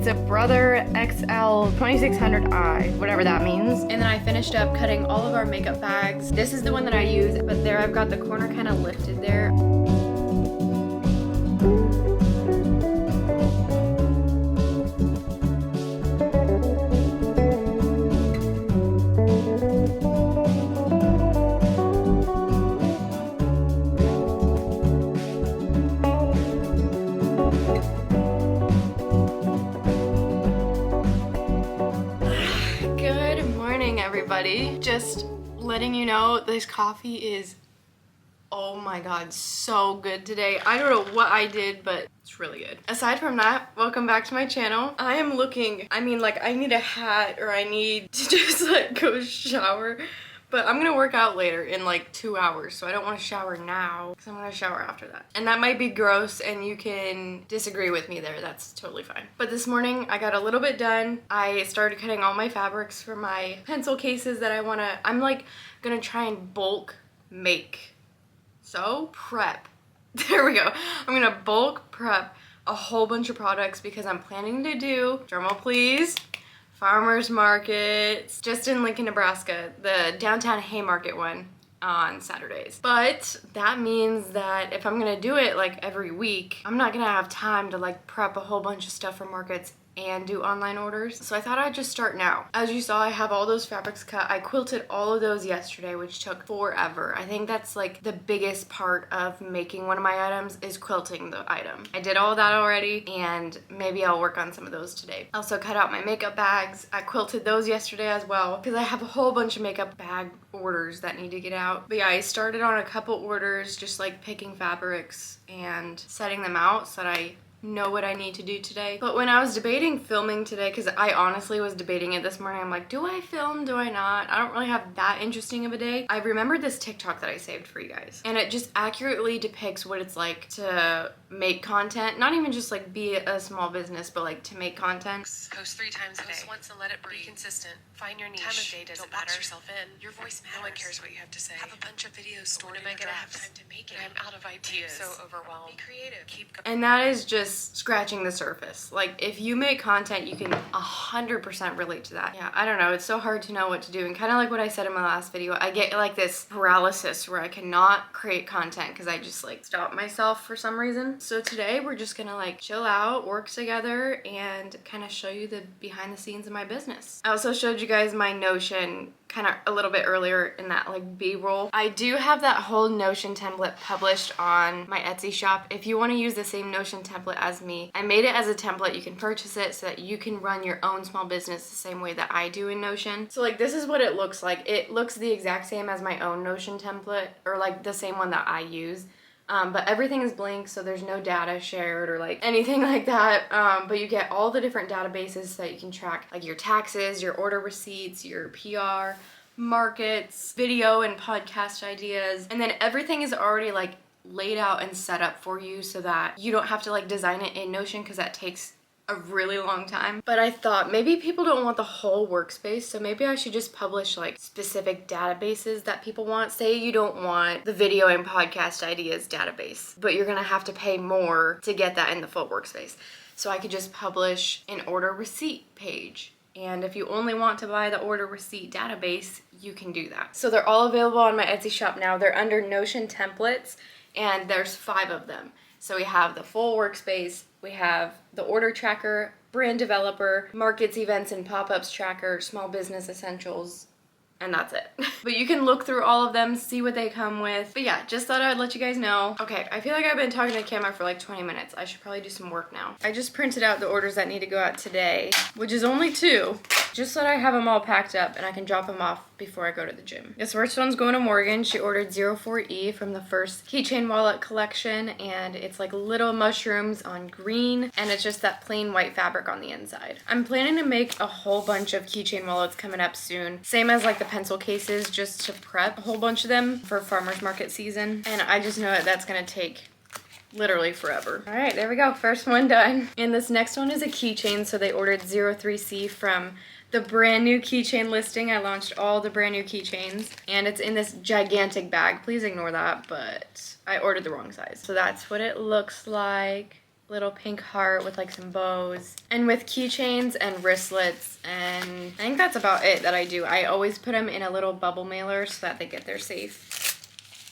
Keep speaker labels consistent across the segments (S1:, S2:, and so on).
S1: a Brother XL 2600i, whatever that means. And then I finished up cutting all of our makeup bags. This is the one that I use, but there I've got the corner kind of lifted there. Everybody, just letting you know this coffee is, oh my god, so good today. I don't know what I did, but it's really good. Aside from that, welcome back to my channel. I am looking, I mean, like, I need a hat or I need to just like go shower, but I'm gonna work out later in like 2 hours, so I don't want to shower now because I'm gonna shower after that. And that might be gross and you can disagree with me there, that's totally fine. But this morning I got a little bit done. I started cutting all my fabrics for my pencil cases that I'm like gonna try and bulk make. So prep, there we go. I'm gonna bulk prep a whole bunch of products because I'm planning to do, drumroll please, farmers markets just in Lincoln, Nebraska, the downtown Haymarket one on Saturdays. But that means that if I'm gonna do it like every week, I'm not gonna have time to like prep a whole bunch of stuff for markets and do online orders. So I thought I'd just start now. As you saw, I have all those fabrics cut. I quilted all of those yesterday, which took forever. I think that's like the biggest part of making one of my items is quilting the item. I did all that already and maybe I'll work on some of those today. I also cut out my makeup bags. I quilted those yesterday as well because I have a whole bunch of makeup bag orders that need to get out. But yeah, I started on a couple orders, just like picking fabrics and setting them out so that I know what I need to do today. But when I was debating filming today, because I honestly was debating it this morning, I'm like, do I film, do I not? I don't really have that interesting of a day. I remembered this TikTok that I saved for you guys, and it just accurately depicts what it's like to make content, not even just like be a small business, but like to make content.
S2: Post 3 times a day. Post once and let it breathe. Be consistent. Find your niche. Time of day doesn't matter. Box yourself in. Your voice matters. No one cares what you have to say. Have a bunch of videos stored in your drafts. When am I gonna have time to make it? I'm out of ideas. So overwhelmed. Be creative. Keep going. And that is just scratching the surface. Like, if you make content, you can 100% relate to that. Yeah, I don't know. It's so hard to know what to do. And kind of like what I said in my last video, I get like this paralysis where I cannot create content because I just like stop myself for some reason. So today we're just gonna like chill out, work together, and kind of show you the behind the scenes of my business. I also showed you guys my Notion kind of a little bit earlier in that like B-roll. I do have that whole Notion template published on my Etsy shop. If you want to use the same Notion template as me, I made it as a template. You can purchase it so that you can run your own small business the same way that I do in Notion. So like this is what it looks like. It looks the exact same as my own Notion template, or like the same one that I use. But everything is blank, so there's no data shared or like anything like that. But you get all the different databases so that you can track like your taxes, your order receipts, your PR, markets, video and podcast ideas. And then everything is already like laid out and set up for you so that you don't have to like design it in Notion because that takes a really long time. But I thought maybe people don't want the whole workspace, so maybe I should just publish like specific databases that people want. Say you don't want the video and podcast ideas database, but you're gonna have to pay more to get that in the full workspace. So I could just publish an order receipt page. And if you only want to buy the order receipt database, you can do that. So they're all available on my Etsy shop now. They're under Notion templates, and there's 5 of them. So we have the full workspace, we have the order tracker, brand developer, markets, events, and pop-ups tracker, small business essentials, and that's it. But you can look through all of them, see what they come with. But yeah, just thought I'd let you guys know. Okay, I feel like I've been talking to the camera for like 20 minutes. I should probably do some work now. I just printed out the orders that need to go out today, which is only 2, just so that I have them all packed up and I can drop them off before I go to the gym. This first one's going to Morgan. She ordered 04E from the first keychain wallet collection, and it's like little mushrooms on green, and it's just that plain white fabric on the inside. I'm planning to make a whole bunch of keychain wallets coming up soon, same as like the pencil cases, just to prep a whole bunch of them for farmers market season, and I just know that that's gonna take literally forever. All right, there we go, first one done. And this next one is a keychain, so they ordered 03C from the brand new keychain listing. I launched all the brand new keychains, and it's in this gigantic bag. Please ignore that, but I ordered the wrong size. So that's what it looks like.
S1: little pink heart with like some bows and with keychains and wristlets, and I think that's about it that I do. I always put them in a little bubble mailer so that they get there safe.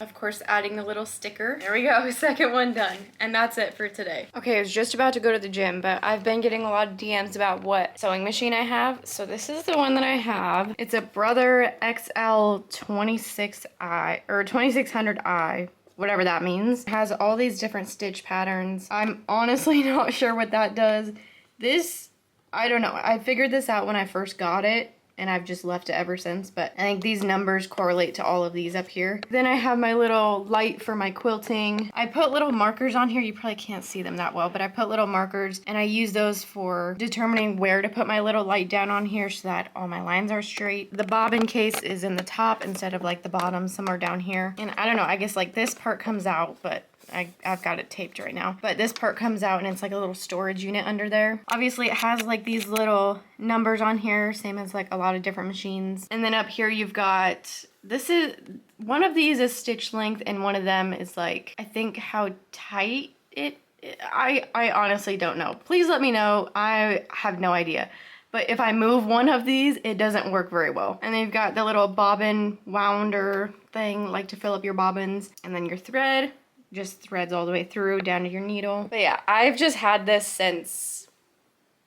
S1: Of course, adding the little sticker. There we go, second one done. And that's it for today. Okay, I was just about to go to the gym, but I've been getting a lot of DMs about what sewing machine I have. So this is the one that I have. It's a Brother XL 26i or 2600i. Whatever that means. It has all these different stitch patterns. I'm honestly not sure what that does. This, I don't know. I figured this out when I first got it, and I've just left it ever since, but I think these numbers correlate to all of these up here. Then I have my little light for my quilting. I put little markers on here. You probably can't see them that well, but I put little markers, and I use those for determining where to put my little light down on here so that all my lines are straight. The bobbin case is in the top instead of like the bottom, somewhere down here. And I don't know, I guess like this part comes out, but I've got it taped right now. But this part comes out and it's like a little storage unit under there. Obviously it has like these little numbers on here, same as like a lot of different machines. And then up here you've got, this is, one of these is stitch length and one of them is like, I think how tight I honestly don't know. Please let me know. I have no idea. But if I move one of these, it doesn't work very well. And then you've got the little bobbin wounder thing, like to fill up your bobbins. And then your thread. Just threads all the way through down to your needle. But yeah, I've just had this since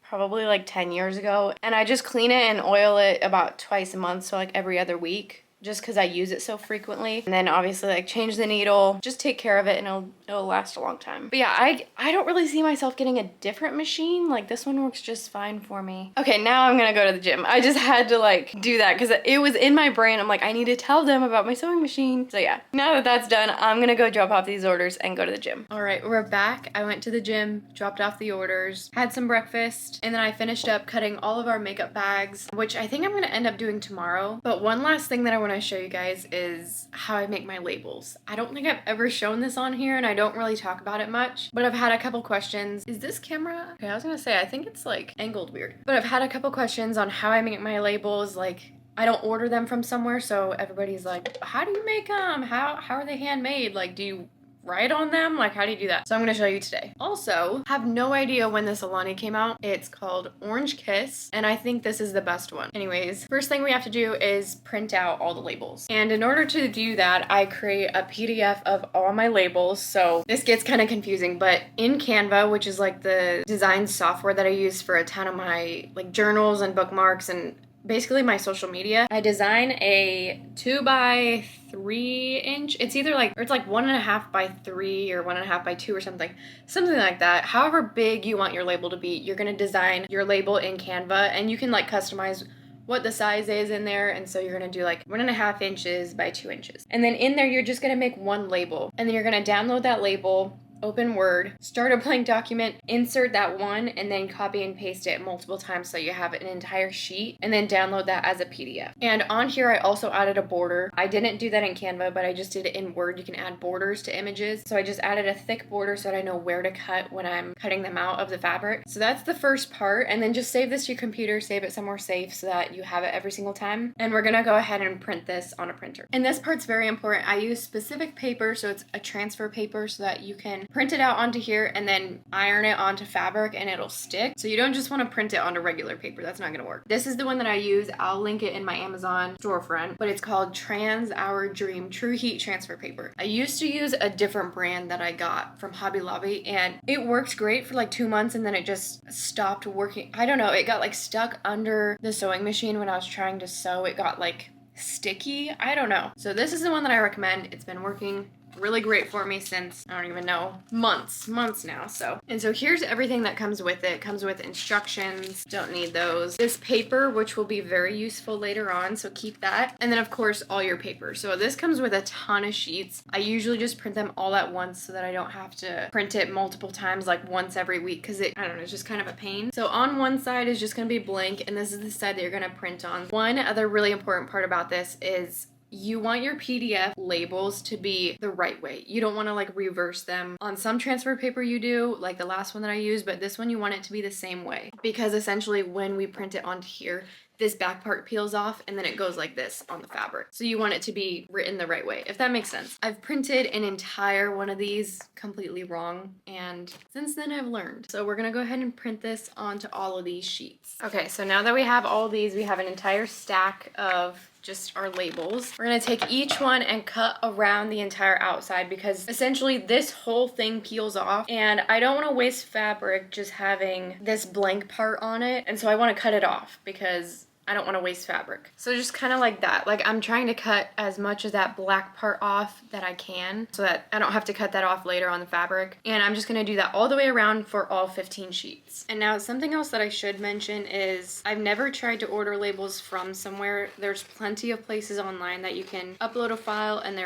S1: probably like 10 years ago, and I just clean it and oil it about twice a month, so like every other week, just because I use it so frequently. And then obviously like change the needle, just take care of it, and it'll last a long time. But yeah, I don't really see myself getting a different machine. Like this one works just fine for me. Okay, now I'm gonna go to the gym. I just had to like do that because it was in my brain. I'm like, I need to tell them about my sewing machine. So yeah, now that that's done, I'm gonna go drop off these orders and go to the gym. All right, we're back. I went to the gym, dropped off the orders, had some breakfast, and then I finished up cutting all of our makeup bags, which I think I'm gonna end up doing tomorrow. But one last thing that I want to show you guys is how I make my labels. I don't think I've ever shown this on here, and I don't really talk about it much, but I've had a couple questions. Is this camera? Okay, I was gonna say, I think it's like angled weird. But I've had a couple questions on how I make my labels. Like, I don't order them from somewhere, so everybody's like, how do you make them? How are they handmade? Like, do you write on them? Like, how do you do that? So I'm gonna show you today. Also, have no idea when this Alani came out. It's called Orange Kiss, and I think this is the best one. Anyways, first thing we have to do is print out all the labels. And in order to do that, I create a PDF of all my labels. So this gets kind of confusing, but in Canva, which is like the design software that I use for a ton of my like journals and bookmarks and basically my social media, I design a 2x3 inch. It's either like, or it's like 1.5 by 3 or 1.5 by 2 or something like that. However big you want your label to be, you're gonna design your label in Canva, and you can like customize what the size is in there. And so you're gonna do like 1.5 inches by 2 inches. And then in there, you're just gonna make one label, and then you're gonna download that label, open Word, start a blank document, insert that one, and then copy and paste it multiple times so you have an entire sheet, and then download that as a PDF. And on here, I also added a border. I didn't do that in Canva, but I just did it in Word. You can add borders to images. So I just added a thick border so that I know where to cut when I'm cutting them out of the fabric. So that's the first part, and then just save this to your computer, save it somewhere safe so that you have it every single time. And we're gonna go ahead and print this on a printer. And this part's very important. I use specific paper, so it's a transfer paper, so that you can print it out onto here and then iron it onto fabric and it'll stick. So you don't just want to print it onto regular paper. That's not going to work. This is the one that I use. I'll link it in my Amazon storefront, but it's called Trans Our Dream True Heat Transfer Paper. I used to use a different brand that I got from Hobby Lobby, and it worked great for like 2 months, and then it just stopped working. I don't know. It got like stuck under the sewing machine when I was trying to sew. It got like sticky. I don't know. So this is the one that I recommend. It's been working really great for me since, I don't even know, months now. So here's everything that comes with it. It comes with instructions, don't need those. This paper, which will be very useful later on, so keep that. And then of course, all your paper. So this comes with a ton of sheets. I usually just print them all at once so that I don't have to print it multiple times, like once every week, because I don't know, it's just kind of a pain. So on one side is just gonna be blank, and this is the side that you're gonna print on. One other really important part about this is you want your PDF labels to be the right way. You don't want to like reverse them. On some transfer paper you do, like the last one that I used, but this one you want it to be the same way, because essentially when we print it onto here, this back part peels off and then it goes like this on the fabric. So you want it to be written the right way, if that makes sense. I've printed an entire one of these completely wrong, and since then I've learned. So we're gonna go ahead and print this onto all of these sheets. Okay, so now that we have all these, we have an entire stack of just our labels. We're gonna take each one and cut around the entire outside because essentially this whole thing peels off and I don't want to waste fabric just having this blank part on it, and so I want to cut it off because I don't want to waste fabric. So just kind of like that. Like I'm trying to cut as much of that black part off that I can so that I don't have to cut that off later on the fabric. And I'm just going to do that all the way around for all 15 sheets. And now something else that I should mention is I've never tried to order labels from somewhere. There's plenty of places online that you can upload a file and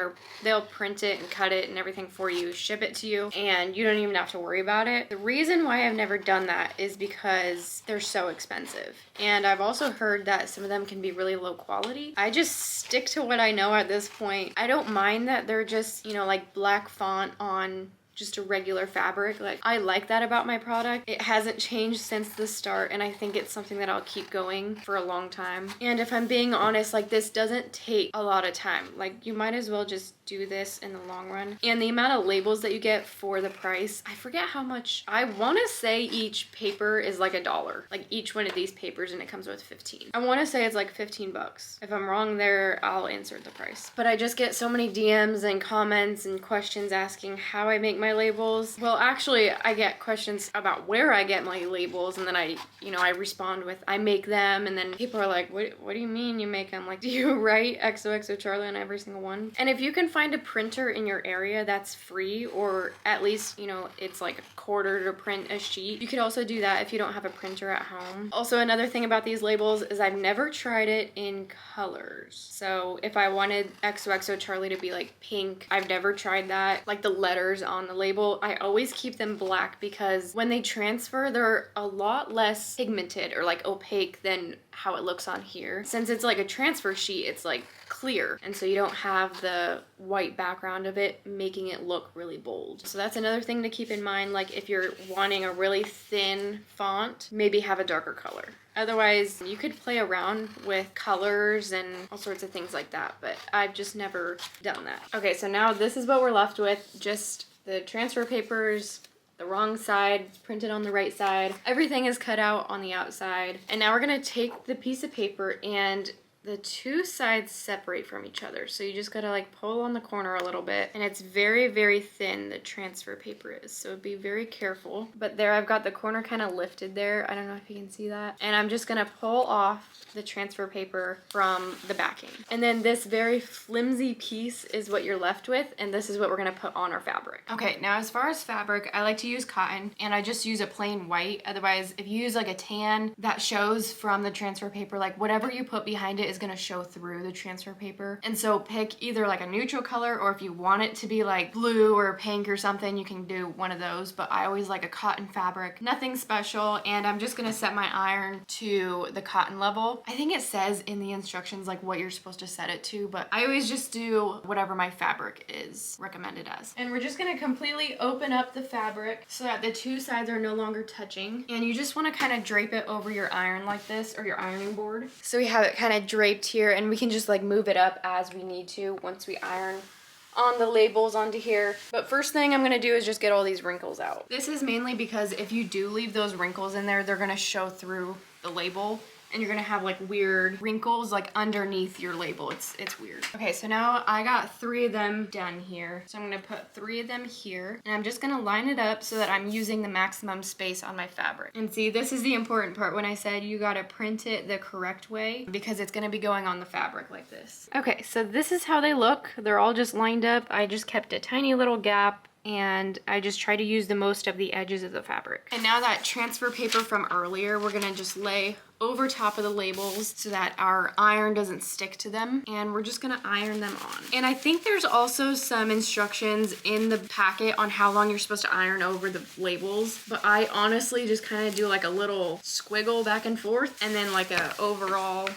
S1: they'll print it and cut it and everything for you, ship it to you, and you don't even have to worry about it. The reason why I've never done that is because they're so expensive. And I've also heard that some of them can be really low quality. I just stick to what I know at this point. I don't mind that they're just, you know, like black font on just a regular fabric. Like I like that about my product. It hasn't changed since the start, and I think it's something that I'll keep going for a long time. And if I'm being honest, like this doesn't take a lot of time. Like you might as well just do this in the long run. And the amount of labels that you get for the price, I forget how much. I want to say each paper is like $1. Like each one of these papers, and it comes with 15. I want to say it's like 15 bucks. If I'm wrong there, I'll insert the price. But I just get so many DMs and comments and questions asking how I make my labels. Well, actually, I get questions about where I get my labels, and then I respond with I make them, and then people are like, what do you mean you make them? Like, do you write XOXO Charlie on every single one? And if you can find a printer in your area that's free, or at least, you know, it's like a quarter to print a sheet, you could also do that if you don't have a printer at home. Also, another thing about these labels is I've never tried it in colors. So if I wanted XOXO Charlie to be like pink, I've never tried that. Like the letters on the label, I always keep them black because when they transfer, they're a lot less pigmented or like opaque than how it looks on here. Since it's like a transfer sheet, it's like clear, and so you don't have the white background of it making it look really bold. So that's another thing to keep in mind. Like if you're wanting a really thin font, maybe have a darker color. Otherwise, you could play around with colors and all sorts of things like that, but I've just never done that. Okay, so now this is what we're left with. Just the transfer papers, the wrong side printed on the right side. Everything is cut out on the outside. And now we're gonna take the piece of paper, and the two sides separate from each other. So you just gotta like pull on the corner a little bit, and it's very, very thin, the transfer paper is. So be very careful. But there, I've got the corner kind of lifted there. I don't know if you can see that. And I'm just gonna pull off the transfer paper from the backing. And then this very flimsy piece is what you're left with, and this is what we're gonna put on our fabric. Okay, now as far as fabric, I like to use cotton, and I just use a plain white. Otherwise, if you use like a tan, that shows from the transfer paper, like whatever you put behind it is gonna show through the transfer paper. And so pick either like a neutral color, or if you want it to be like blue or pink or something, you can do one of those. But I always like a cotton fabric, nothing special. And I'm just gonna set my iron to the cotton level. I think it says in the instructions like what you're supposed to set it to, but I always just do whatever my fabric is recommended as. And we're just gonna completely open up the fabric so that the two sides are no longer touching. And you just wanna kind of drape it over your iron like this, or your ironing board. So we have it kind of draped here, and we can just like move it up as we need to once we iron on the labels onto here. But first thing I'm gonna do is just get all these wrinkles out. This is mainly because if you do leave those wrinkles in there, they're gonna show through the label, and you're gonna have like weird wrinkles like underneath your label. It's weird. Okay, so now I got 3 of them done here. So I'm gonna put 3 of them here, and I'm just gonna line it up so that I'm using the maximum space on my fabric. And see, this is the important part when I said you gotta print it the correct way, because it's gonna be going on the fabric like this. Okay, so this is how they look. They're all just lined up. I just kept a tiny little gap, and I just try to use the most of the edges of the fabric. And now that transfer paper from earlier, we're gonna just lay over top of the labels so that our iron doesn't stick to them, and we're just gonna iron them on. And I think there's also some instructions in the packet on how long you're supposed to iron over the labels, but I honestly just kind of do like a little squiggle back and forth, and then like a overall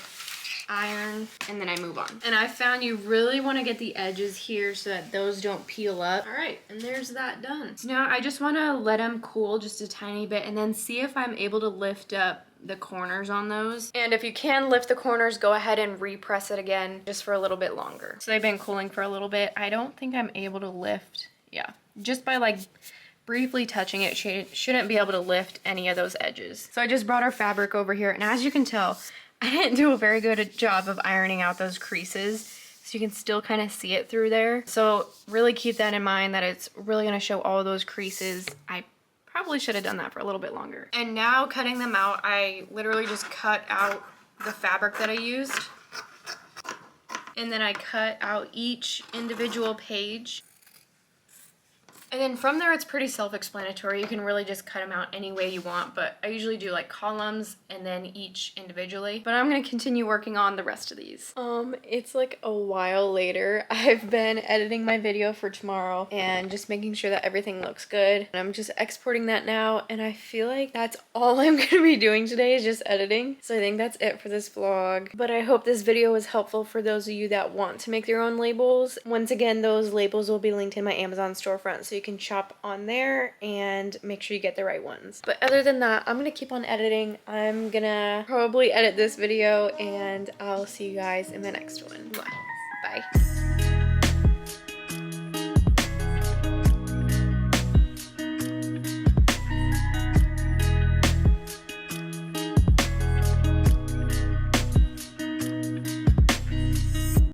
S1: iron, and then I move on. And I found you really want to get the edges here so that those don't peel up. All right, and there's that done. So now I just want to let them cool just a tiny bit, and then see if I'm able to lift up the corners on those. And if you can lift the corners, go ahead and repress it again just for a little bit longer. So they've been cooling for a little bit. I don't think I'm able to lift, yeah. Just by like briefly touching it, shouldn't be able to lift any of those edges. So I just brought our fabric over here, and as you can tell, I didn't do a very good job of ironing out those creases. So you can still kind of see it through there. So really keep that in mind, that it's really gonna show all those creases. I probably should have done that for a little bit longer. And now cutting them out, I literally just cut out the fabric that I used. And then I cut out each individual page. And then from there, it's pretty self-explanatory. You can really just cut them out any way you want, but I usually do like columns and then each individually. But I'm gonna continue working on the rest of these. It's like a while later. I've been editing my video for tomorrow and just making sure that everything looks good. And I'm just exporting that now, and I feel like that's all I'm gonna be doing today is just editing. So I think that's it for this vlog. But I hope this video was helpful for those of you that want to make their own labels. Once again, those labels will be linked in my Amazon storefront, so you can shop on there and make sure you get the right ones. But other than that, I'm gonna keep on editing. I'm gonna probably edit this video, and I'll see you guys in the next one. Bye.